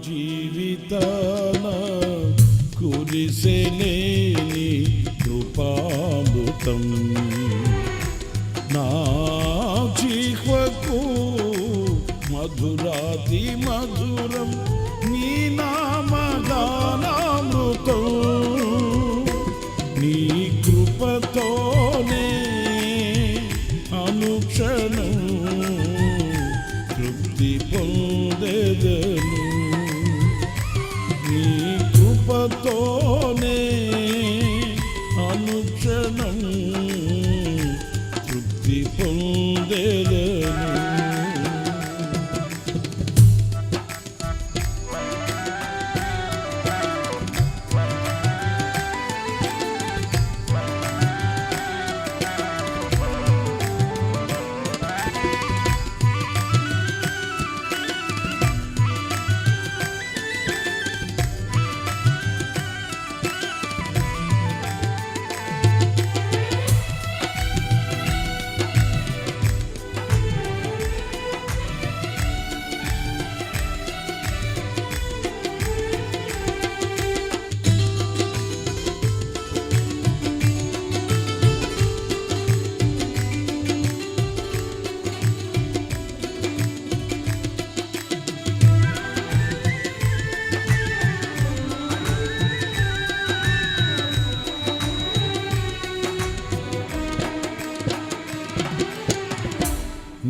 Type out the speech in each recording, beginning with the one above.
జీవితాన కురిసెలేని కృపామృతం నా జీవకు మధురాతి మధురం నీ నామగానామృతం నీ కృపతోనే అనుక్షణం తృప్తి పొందెదను నీ కృపతోనే అనుక్షణం తృప్తి పొందెదను.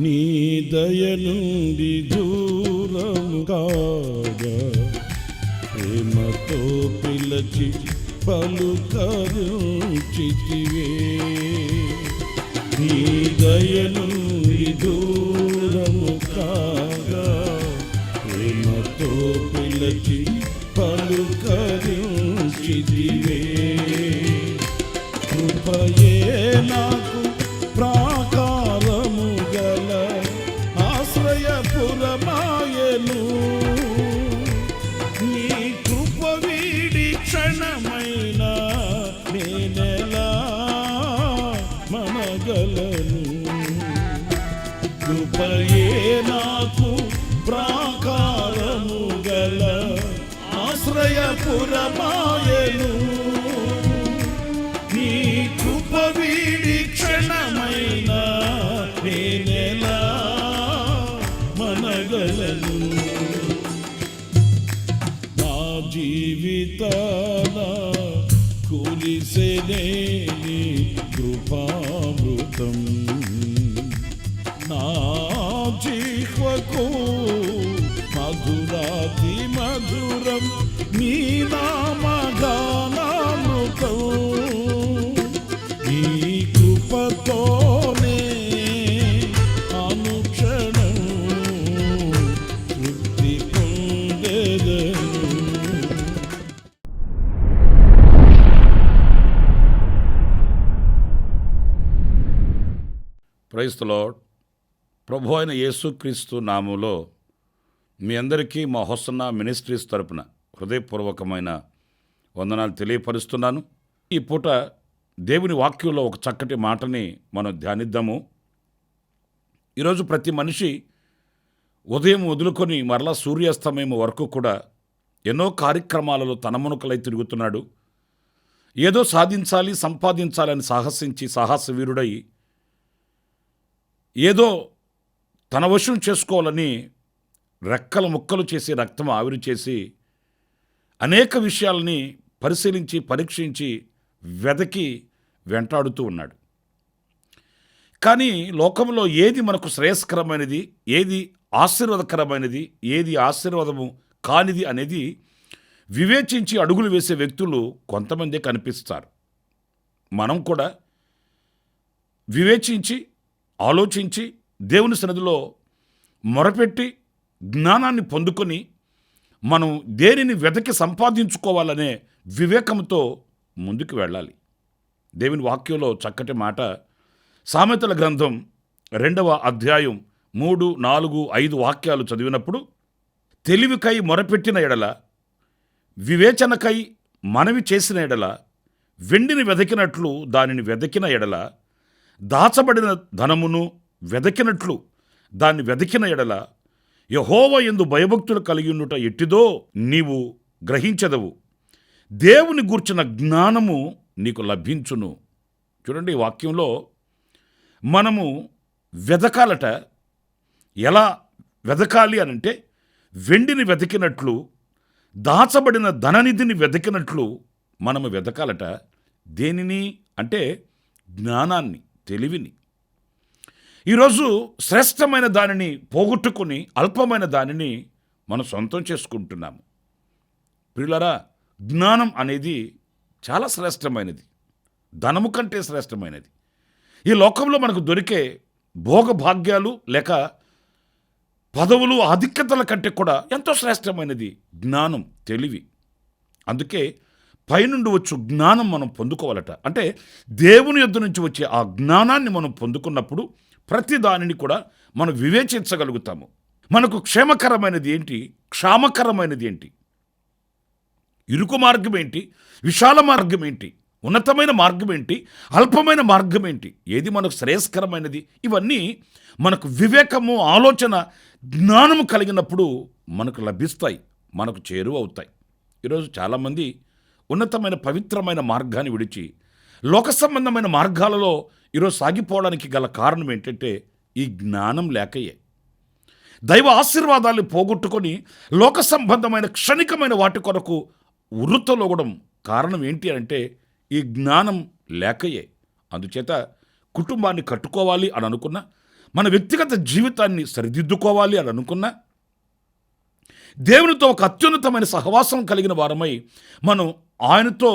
నీ దయ నుండి దూరము కాగా ప్రేమతో పిలచి పలుకరించితివే నీ దయ నుండి దూరము కాగా ప్రేమతో పిలచి పలుకరించితివే కృపయే నాకు ప్రాకారము గల ఆశ్రయపురమాయను నీ కృప వీడి క్షణమైన నేనెలా మనగలను కృపయే నాకు ప్రాకారము గల ఆశ్రయపురమాయను నీ కృప వీడి క్షణమైన నేనెలా మనగలను నా జీవితాన కురిసెలేని కృపామృతం నా జీవకు మధురాతి మధురం నీ నామగానామృతం నీ కృపతోనే అనుక్షణం తృప్తి పొందెదను. Praise the lord. ప్రభు అయిన యేసుక్రీస్తు నామములో మీ అందరికీ మా హోసన్నా మినిస్ట్రీస్ తరపున హృదయపూర్వకమైన వందనాలు తెలియపరుస్తున్నాను. ఈ పూట దేవుని వాక్యంలో ఒక చక్కటి మాటని మనం ధ్యానిద్దాము. ఈరోజు ప్రతి మనిషి ఉదయం వదులుకొని మరలా సూర్యాస్తమయం వరకు కూడా ఎన్నో కార్యక్రమాలలో తనమునుకలై తిరుగుతున్నాడు. ఏదో సాధించాలి, సంపాదించాలని సాహసించి సాహసవీరుడై ఏదో తన వశం చేసుకోవాలని రెక్కల ముక్కలు చేసి రక్తం ఆవిరి చేసి అనేక విషయాలని పరిశీలించి పరీక్షించి వెదకి వెంటాడుతూ ఉన్నాడు. కానీ లోకంలో ఏది మనకు శ్రేయస్కరమైనది, ఏది ఆశీర్వాదకరమైనది, ఏది ఆశీర్వాదము కానిది అనేది వివేచించి అడుగులు వేసే వ్యక్తులు కొంతమందే కనిపిస్తారు. మనం కూడా వివేచించి ఆలోచించి దేవుని సన్నిధిలో మొరపెట్టి జ్ఞానాన్ని పొందుకొని మనం దేనిని వెతకి సంపాదించుకోవాలనే వివేకంతో ముందుకు వెళ్ళాలి. దేవుని వాక్యంలో చక్కటి మాట సామెతల గ్రంథం 2వ అధ్యాయం 3, 4, 5 వాక్యాలు చదివినప్పుడు, తెలివికై మొరపెట్టిన ఎడల, వివేచనకై మనవి చేసిన ఎడల, వెండిని వెదకినట్లు దానిని వెదకిన ఎడల, దాచబడిన ధనమును వెదకినట్లు దాన్ని వెదకిన ఎడల, యెహోవా యందు భయభక్తులు కలిగి ఉండుట ఎట్టిదో నీవు గ్రహించెదవు. దేవుని గూర్చిన జ్ఞానము నీకు లభించును. చూడండి, ఈ వాక్యంలో మనము వెదకాలట. ఎలా వెదకాలి అనంటే, వెండిని వెతికినట్లు, దాచబడిన ధననిధిని వెతికినట్లు మనము వెదకాలట. దేనిని అంటే జ్ఞానాన్ని, తెలివిని. ఈరోజు శ్రేష్టమైన దానిని పోగొట్టుకుని అల్పమైన దానిని మనం సొంతం చేసుకుంటున్నాము. ప్రియులారా, జ్ఞానం అనేది చాలా శ్రేష్టమైనది, ధనము కంటే శ్రేష్టమైనది. ఈ లోకంలో మనకు దొరికే భోగభాగ్యాలు లేక పదవులు, ఆధిక్యతల కంటే కూడా ఎంతో శ్రేష్టమైనది జ్ఞానం, తెలివి. అందుకే పైనుండి వచ్చు జ్ఞానం మనం పొందుకోవాలట. అంటే దేవుని యొద్ద నుంచి వచ్చే ఆ జ్ఞానాన్ని మనం పొందుకున్నప్పుడు ప్రతి దానిని కూడా మనం వివేచించగలుగుతాము. మనకు క్షేమకరమైనది ఏంటి, క్షామకరమైనది ఏంటి, ఇరుకు మార్గం ఏంటి, విశాల మార్గం ఏంటి, ఉన్నతమైన మార్గం ఏంటి, అల్పమైన మార్గం ఏంటి, ఏది మనకు శ్రేయస్కరమైనది, ఇవన్నీ మనకు వివేకము, ఆలోచన, జ్ఞానము కలిగినప్పుడు మనకు లభిస్తాయి, మనకు చేరువ అవుతాయి. ఈరోజు చాలామంది ఉన్నతమైన పవిత్రమైన మార్గాన్ని విడిచి లోక సంబంధమైన మార్గాలలో ఈరోజు సాగిపోవడానికి గల కారణం ఏంటంటే ఈ జ్ఞానం లేకయే. దైవ ఆశీర్వాదాలు పోగొట్టుకొని లోక సంబంధమైన క్షణికమైన వాటి కొరకు ఉర్రుతలోగడం కారణం ఏంటి అంటే ఈ జ్ఞానం లేకయే. అందుచేత కుటుంబాన్ని కట్టుకోవాలి అని అనుకున్నా, మన వ్యక్తిగత జీవితాన్ని సరిదిద్దుకోవాలి అని అనుకున్నా, దేవునితో ఒక అత్యున్నతమైన సహవాసం కలిగిన వారమై ఆయనతో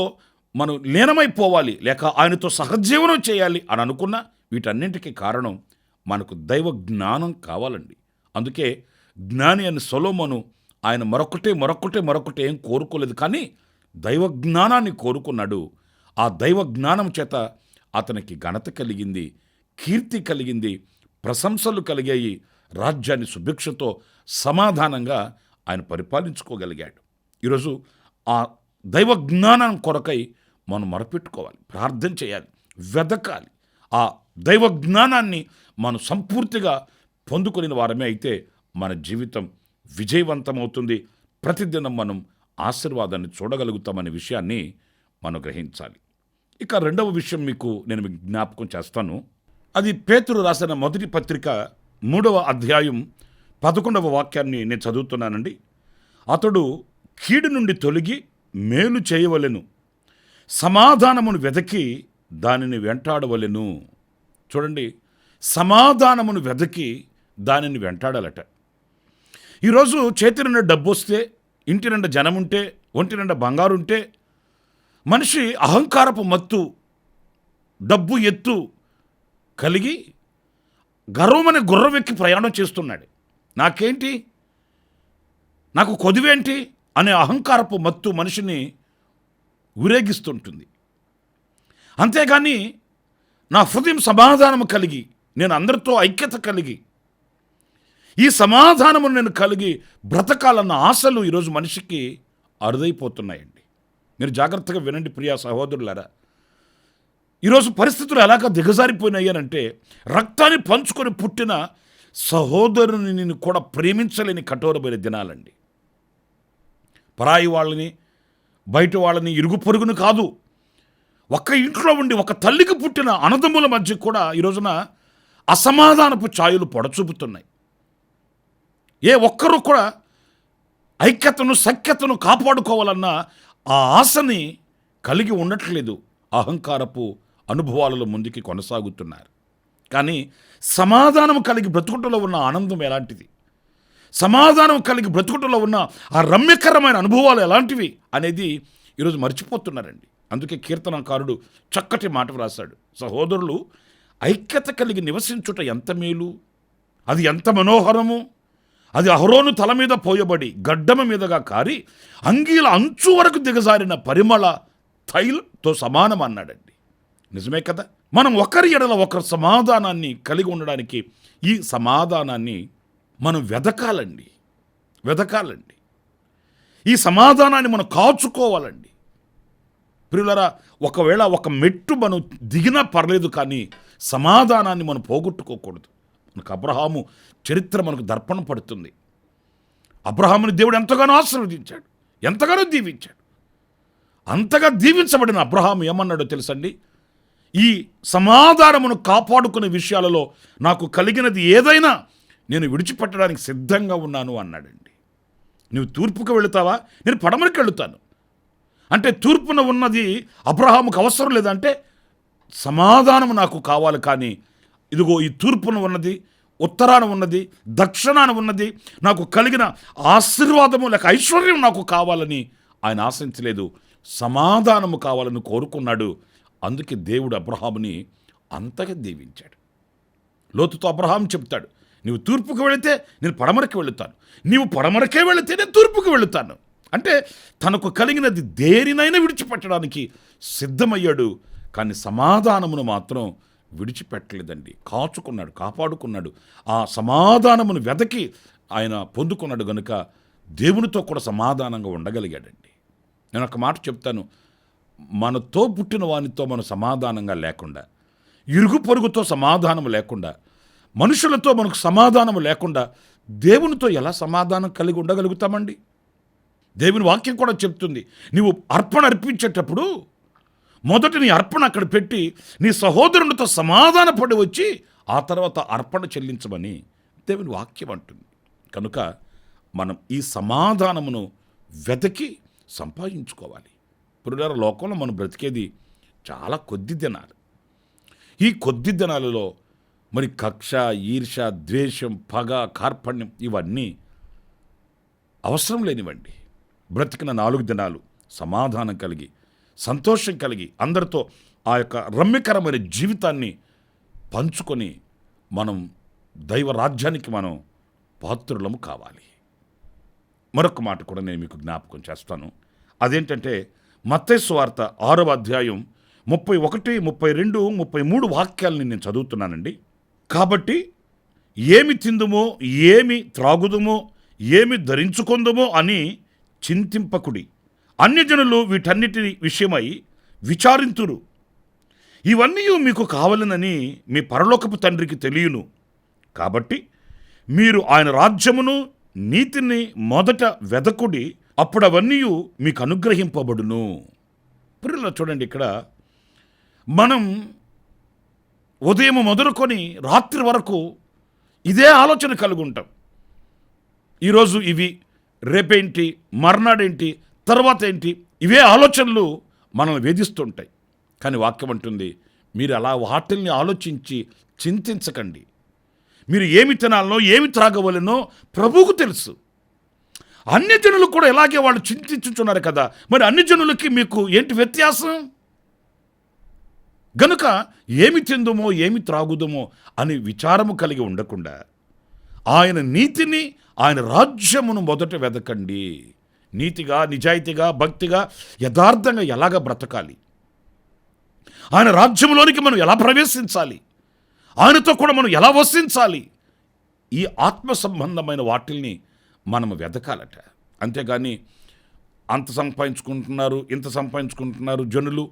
మనం లీనమైపోవాలి లేక ఆయనతో సహజీవనం చేయాలి అని అనుకున్నా, వీటన్నింటికీ కారణం మనకు దైవ జ్ఞానం కావాలండి. అందుకే జ్ఞాని అని సొలొమోను ఆయన మరొకటే ఏం కోరుకోలేదు, కానీ దైవ జ్ఞానాన్ని కోరుకున్నాడు. ఆ దైవ జ్ఞానం చేత అతనికి ఘనత కలిగింది, కీర్తి కలిగింది, ప్రశంసలు కలిగాయి. రాజ్యాన్ని సుభిక్షతో సమాధానంగా ఆయన పరిపాలించుకోగలిగాడు. ఈరోజు ఆ దైవ జ్ఞానం కొరకై మనం మొరపెట్టుకోవాలి, ప్రార్థన చేయాలి, వెదకాలి. ఆ దైవ జ్ఞానాన్ని మనం సంపూర్తిగా పొందుకునే వారమే అయితే మన జీవితం విజయవంతమవుతుంది. ప్రతిదినం మనం ఆశీర్వాదాన్ని చూడగలుగుతామనే విషయాన్ని మనం గ్రహించాలి. ఇక రెండవ విషయం మీకు నేను జ్ఞాపకం చేస్తాను. అది పేతురు రాసిన మొదటి పత్రిక 3వ అధ్యాయం 11వ వాక్యాన్ని నేను చదువుతున్నానండి. అతడు కీడు నుండి తొలగి మేలు చేయవలెను, సమాధానమును వెదకి దానిని వెంటాడవలెను. చూడండి, సమాధానమును వెదకి దానిని వెంటాడాలట. ఈరోజు చేతి నిండా డబ్బు వస్తే, ఇంటి నిండా జనం ఉంటే, ఒంటి నిండా బంగారు ఉంటే మనిషి అహంకారపు మత్తు, డబ్బు ఎత్తు కలిగి గర్వమనే గుర్రవెక్కి ప్రయాణం చేస్తున్నాడు. నాకేంటి, నాకు కొదువేంటి అనే అహంకారపు మత్తు మనిషిని ఊరేగిస్తుంటుంది. అంతేగాని నా హృదయం సమాధానము కలిగి, నేను అందరితో ఐక్యత కలిగి, ఈ సమాధానము నేను కలిగి బ్రతకాలన్న ఆశలు ఈరోజు మనిషికి అరుదైపోతున్నాయండి. మీరు జాగ్రత్తగా వినండి ప్రియా సహోదరులారా. ఈరోజు పరిస్థితులు ఎలాగ దిగజారిపోయినాయనంటే, రక్తాన్ని పంచుకొని పుట్టిన సహోదరుని కూడా ప్రేమించలేని కఠోరమైన దినాలండి. పరాయి వాళ్ళని, బయట వాళ్ళని, ఇరుగు పొరుగును కాదు, ఒక్క ఇంట్లో ఉండి ఒక తల్లికి పుట్టిన అన్నదమ్ముల మధ్య కూడా ఈ రోజున అసమాధానపు ఛాయలు పొడచూపుతున్నాయి. ఏ ఒక్కరూ కూడా ఐక్యతను, సఖ్యతను కాపాడుకోవాలన్న ఆ ఆశని కలిగి ఉండట్లేదు. అహంకారపు అనుభవాలలో ముందుకి కొనసాగుతున్నారు. కానీ సమాధానం కలిగి బ్రతుకుటలో ఉన్న ఆనందం ఎలాంటిది, సమాధానం కలిగి బ్రతుకుటలో ఉన్న ఆ రమ్యకరమైన అనుభవాలు ఎలాంటివి అనేది ఈరోజు మర్చిపోతున్నారండి. అందుకే కీర్తనకారుడు చక్కటి మాట వ్రాశాడు. సహోదరులు ఐక్యత కలిగి నివసించుట ఎంత మేలు, అది ఎంత మనోహరము, అది అహరోను తల మీద పోయబడి గడ్డమ మీదగా కారి అంగీల అంచు వరకు దిగజారిన పరిమళ తైలంతో సమానం అన్నాడండి. నిజమే కదా. మనం ఒకరి ఎడల ఒకరు సమాధానాన్ని కలిగి ఉండడానికి ఈ సమాధానాన్ని మనం వెదకాలండి. ఈ సమాధానాన్ని మనం కాచుకోవాలండి. ప్రియులారా, ఒకవేళ ఒక మెట్టు మనం దిగినా పర్లేదు, కానీ సమాధానాన్ని మనం పోగొట్టుకోకూడదు. మనకు అబ్రహాము చరిత్ర మనకు దర్పణం పడుతుంది. అబ్రహాముని దేవుడు ఎంతగానో ఆశీర్వదించాడు, ఎంతగానో దీవించాడు. అంతగా దీవించబడిన అబ్రహాము ఏమన్నాడో తెలుసండి? ఈ సమాధానమును కాపాడుకునే విషయాలలో నాకు కలిగినది ఏదైనా నేను విడిచిపెట్టడానికి సిద్ధంగా ఉన్నాను అన్నాడండి. నువ్వు తూర్పుకు వెళుతావా? నేను పడమరకు వెళుతాను. అంటే తూర్పున ఉన్నది అబ్రహాముకు అవసరం లేదంటే సమాధానం నాకు కావాలి, కానీ ఇదిగో ఈ తూర్పున ఉన్నది, ఉత్తరాన ఉన్నది, దక్షిణాన ఉన్నది నాకు కలిగిన ఆశీర్వాదము లేక ఐశ్వర్యం నాకు కావాలని ఆయన ఆశించలేదు, సమాధానము కావాలని కోరుకున్నాడు. అందుకే దేవుడు అబ్రహాముని అంతగా దీవించాడు. లోతుతో అబ్రహాం చెప్తాడు, నీవు తూర్పుకు వెళితే నేను పడమరకు వెళుతాను, నీవు పడమరకే వెళితే నేను తూర్పుకు వెళుతాను. అంటే తనకు కలిగినది దేనినైనా విడిచిపెట్టడానికి సిద్ధమయ్యాడు, కానీ సమాధానమును మాత్రం విడిచిపెట్టలేదండి. కాచుకున్నాడు, కాపాడుకున్నాడు. ఆ సమాధానమును వెదకి ఆయన పొందుకున్నాడు గనుక దేవునితో కూడా సమాధానంగా ఉండగలిగాడండి. నేను ఒక మాట చెప్తాను, మనతో పుట్టిన వానితో మనం సమాధానంగా లేకుండా, ఇరుగు పొరుగుతో సమాధానం లేకుండా, మనుషులతో మనకు సమాధానం లేకుండా దేవునితో ఎలా సమాధానం కలిగి ఉండగలుగుతామండి? దేవుని వాక్యం కూడా చెప్తుంది, నీవు అర్పణ అర్పించేటప్పుడు మొదట నీ అర్పణ అక్కడ పెట్టి నీ సహోదరునితో సమాధానపడి వచ్చి ఆ తర్వాత అర్పణ చెల్లించమని దేవుని వాక్యం అంటుంది. కనుక మనం ఈ సమాధానమును వెతకి సంపాదించుకోవాలి. ఇప్పుడు లోకంలో మనం బ్రతికేది చాలా కొద్ది దినాలు. ఈ కొద్ది దినాలలో మరి కక్ష, ఈర్ష, ద్వేషం, పగ, కార్పణ్యం ఇవన్నీ అవసరం లేనివ్వండి. బ్రతికిన 4 దినాలు సమాధానం కలిగి, సంతోషం కలిగి, అందరితో ఆ యొక్క రమ్యకరమైన జీవితాన్ని పంచుకొని మనం దైవ రాజ్యానికి మనం పాత్రులము కావాలి. మరొక మాట కూడా నేను మీకు జ్ఞాపకం చేస్తాను. అదేంటంటే మత్తయి సువార్త 6వ అధ్యాయం 31, 32, 33 వాక్యాలని నేను చదువుతున్నానండి. కాబట్టి ఏమి తిందుమో, ఏమి త్రాగుదుమో, ఏమి ధరించుకుందుమో అని చింతింపకుడి. అన్యజనులు వీటన్నిటి విషయమై విచారింతురు. ఇవన్నీ మీకు కావాలనని మీ పరలోకపు తండ్రికి తెలియను. కాబట్టి మీరు ఆయన రాజ్యమును, నీతిని మొదట వెదకుడి, అప్పుడు అవన్నీ మీకు అనుగ్రహింపబడును. ప్రియులారా, చూడండి, ఇక్కడ మనం ఉదయం మొదలుకొని రాత్రి వరకు ఇదే ఆలోచన కలిగి ఉంటాం. ఈరోజు ఇవి, రేపేంటి, మర్నాడేంటి, తర్వాత ఏంటి, ఇవే ఆలోచనలు మనల్ని వేధిస్తుంటాయి. కానీ వాక్యం అంటుంది, మీరు అలా వాటిల్ని ఆలోచించి చింతించకండి. మీరు ఏమి తినాలనో, ఏమి త్రాగవలనో ప్రభువుకు తెలుసు. అన్యజనులు కూడా ఇలాగే వాళ్ళు చింతించుచున్నారు కదా, మరి అన్యజనులకి మీకు ఏంటి వ్యత్యాసం? గనుక ఏమి తిందుమో, ఏమి త్రాగుదమో అని విచారము కలిగి ఉండకుండా ఆయన నీతిని, ఆయన రాజ్యమును మొదట వెదకండి. నీతిగా, నిజాయితీగా, భక్తిగా, యథార్థంగా ఎలాగ బ్రతకాలి, ఆయన రాజ్యంలోనికి మనం ఎలా ప్రవేశించాలి, ఆయనతో కూడా మనం ఎలా వసించాలి, ఈ ఆత్మ సంబంధమైన వాటిల్ని మనం వెదకాలట. అంతేగాని అంత సంపాదించుకుంటున్నారు, ఇంత సంపాదించుకుంటున్నారు జనులు,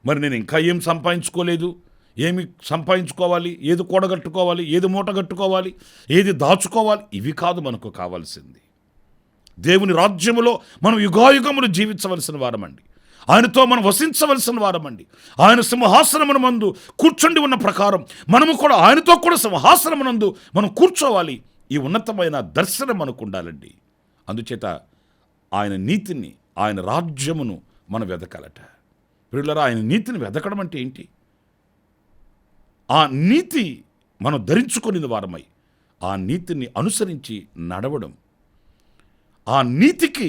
మరి నేను ఇంకా ఏం సంపాదించుకోలేదు, ఏమి సంపాదించుకోవాలి, ఏది కూడగట్టుకోవాలి, ఏది మూట కట్టుకోవాలి, ఏది దాచుకోవాలి, ఇవి కాదు మనకు కావాల్సింది. దేవుని రాజ్యములో మనం యుగాయుగములు జీవించవలసిన వారమండి. ఆయనతో మనం వసించవలసిన వారమండి. ఆయన సింహాసనమున మందు కూర్చుండి ఉన్న ప్రకారం మనము కూడా ఆయనతో కూడా సింహాసనమునందు మనం కూర్చోవాలి. ఈ ఉన్నతమైన దర్శనం మనకు ఉండాలండి. అందుచేత ఆయన నీతిని, ఆయన రాజ్యమును మనం వెదకాలట. ప్రియులారా, ఆయన నీతిని వెదకడం అంటే ఏంటి? ఆ నీతి మనం ధరించుకునే వారమై ఆ నీతిని అనుసరించి నడవడం, ఆ నీతికి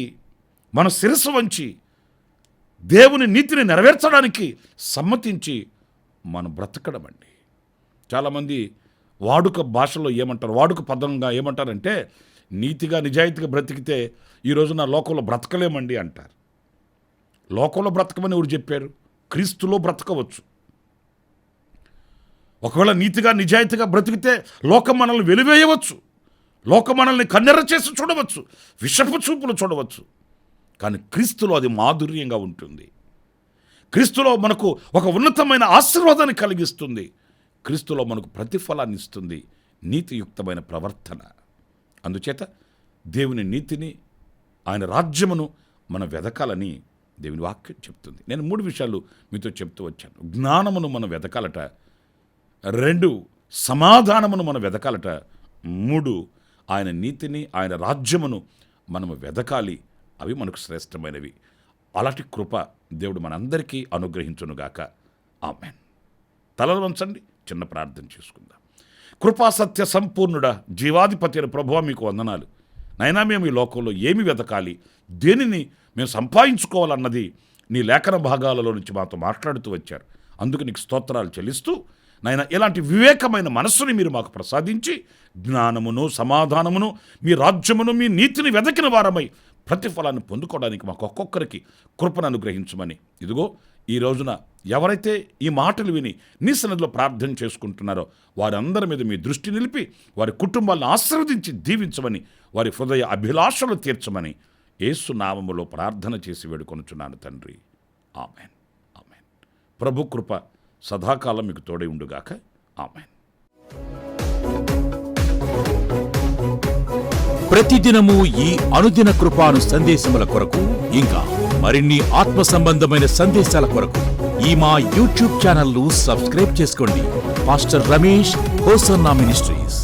మన శిరస్సు వంచి దేవుని నీతిని నెరవేర్చడానికి సమ్మతించి మనం బ్రతకడం అండి. చాలామంది వాడుక భాషలో ఏమంటారు, వాడుక పదంగా ఏమంటారంటే, నీతిగా నిజాయితీగా బ్రతికితే ఈరోజు నా లోకంలో బ్రతకలేమండి అంటారు. లోకంలో బ్రతకమని ఎవరు చెప్పారు? క్రీస్తులో బ్రతకవచ్చు. ఒకవేళ నీతిగా నిజాయితీగా బ్రతికితే లోకం మనల్ని వెలివేయవచ్చు, లోకం మనల్ని కన్నెర చేసి చూడవచ్చు, విషపు చూపులు చూడవచ్చు. కానీ క్రీస్తులో అది మాధుర్యంగా ఉంటుంది. క్రీస్తులో మనకు ఒక ఉన్నతమైన ఆశీర్వాదాన్ని కలిగిస్తుంది. క్రీస్తులో మనకు ప్రతిఫలాన్ని ఇస్తుంది, నీతియుక్తమైన ప్రవర్తన. అందుచేత దేవుని నీతిని, ఆయన రాజ్యమును మనం వెదకాలని దేవుని వాక్యం చెప్తుంది. నేను 3 విషయాలు మీతో చెప్తూ వచ్చాను. జ్ఞానమును మనం వెదకాలట, 2 సమాధానమును మనం వెదకాలట, 3 ఆయన నీతిని, ఆయన రాజ్యమును మనము వెదకాలి. అవి మనకు శ్రేష్టమైనవి. అలాంటి కృప దేవుడు మనందరికీ అనుగ్రహించునుగాక. ఆమేన్. తలలు వంచండి, చిన్న ప్రార్థన చేసుకుందాం. కృపా సత్య సంపూర్ణుడా, జీవాధిపతి అయిన ప్రభువా, మీకు వందనాలు. నైనా మేము ఈ లోకంలో ఏమి వెతకాలి, దేనిని మేము సంపాదించుకోవాలన్నది నీ లేఖన భాగాలలో నుంచి మాతో మాట్లాడుతూ వచ్చారు. అందుకు నీకు స్తోత్రాలు చెల్లిస్తూ, నాయన ఇలాంటి వివేకమైన మనస్సుని మీరు మాకు ప్రసాదించి, జ్ఞానమును, సమాధానమును, మీ రాజ్యమును, మీ నీతిని వెదకిన వారమై ప్రతిఫలాన్ని పొందుకోవడానికి మాకు ఒక్కొక్కరికి కృపను అనుగ్రహించమని, ఇదిగో ఈ రోజున ఎవరైతే ఈ మాటలు విని నీ సన్నిధిలో ప్రార్థన చేసుకుంటున్నారో వారందరి మీద మీ దృష్టి నిలిపి వారి కుటుంబాలను ఆశీర్వదించి దీవించమని, వారి హృదయ అభిలాషలు తీర్చమని యేసు నామములో ప్రార్థన చేసి వేడుకొనుచున్నాను తండ్రి. ఆమెన్. ఆమెన్. ప్రభు కృప సదాకాలం మీకు తోడై ఉండుగాక. ఆమెన్. ప్రతిదినము ఈ అనుదిన కృపాను సందేశముల కొరకు, ఇంకా మరిన్ని ఆత్మ సంబంధమైన సందేశాల కొరకు ఈ మా యూట్యూబ్ ఛానల్ ను సబ్స్క్రైబ్ చేసుకోండి. Pastor Ramesh hosanna ministries.